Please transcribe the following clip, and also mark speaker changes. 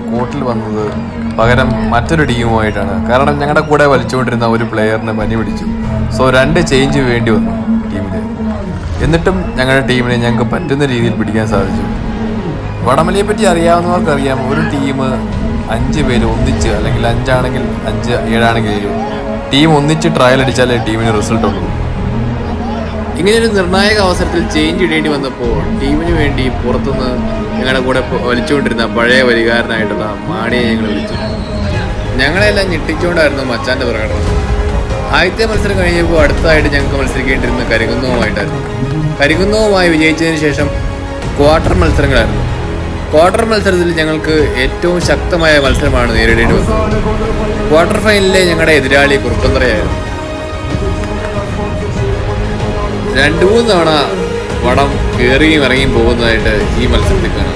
Speaker 1: കോർട്ടിൽ വന്നത് പകരം മറ്റൊരു ടീമുമായിട്ടാണ്. കാരണം ഞങ്ങളുടെ കൂടെ വലിച്ചുകൊണ്ടിരുന്ന ഒരു പ്ലെയറിന് പനി പിടിച്ചു. സോ 2 ചേഞ്ച് വേണ്ടി വന്നു ടീമിൽ. എന്നിട്ടും ഞങ്ങളുടെ ടീമിനെ ഞങ്ങൾക്ക് പറ്റുന്ന രീതിയിൽ പിടിക്കാൻ സാധിച്ചു. വടംവലിയെ പറ്റി അറിയാവുന്നവർക്കറിയാം, ഒരു ടീം 5 പേര് ഒന്നിച്ച്, അല്ലെങ്കിൽ 5 ആണെങ്കിൽ 5, 7 ആണെങ്കിൽ ടീം ഒന്നിച്ച് ട്രയൽ അടിച്ചാലേ ടീമിന് റിസൾട്ട് ഉള്ളൂ. ഇങ്ങനെയൊരു നിർണായക അവസരത്തിൽ ചേഞ്ച് ഇടേണ്ടി വന്നപ്പോൾ ടീമിന് വേണ്ടി പുറത്തുനിന്ന് ഞങ്ങളുടെ കൂടെ വലിച്ചുകൊണ്ടിരുന്ന പഴയ വരികാരനായിട്ടുള്ള മാണിയെ ഞങ്ങൾ വിളിച്ചു. ഞങ്ങളെല്ലാം ഞെട്ടിച്ചുകൊണ്ടായിരുന്നു മച്ചാൻ്റെ പ്രകടനം. ആദ്യത്തെ മത്സരം കഴിഞ്ഞപ്പോൾ അടുത്തതായിട്ട് ഞങ്ങൾക്ക് മത്സരിക്കേണ്ടിരുന്ന കരിങ്കുന്നവുമായിട്ടായിരുന്നു. കരിങ്കുന്നവുമായി വിജയിച്ചതിന് ശേഷം ക്വാർട്ടർ മത്സരങ്ങളായിരുന്നു. ക്വാർട്ടർ മത്സരത്തിൽ ഞങ്ങൾക്ക് ഏറ്റവും ശക്തമായ മത്സരമാണ് നേരിടേണ്ടി വന്നത്. ക്വാർട്ടർ ഫൈനലിലെ ഞങ്ങളുടെ എതിരാളി കുറുപ്പന്തറയായിരുന്നു. 2-3 തവണ വടം കയറിയും ഇറങ്ങിയും പോകുന്നതായിട്ട് ഈ മത്സരത്തിൽ കാണാം.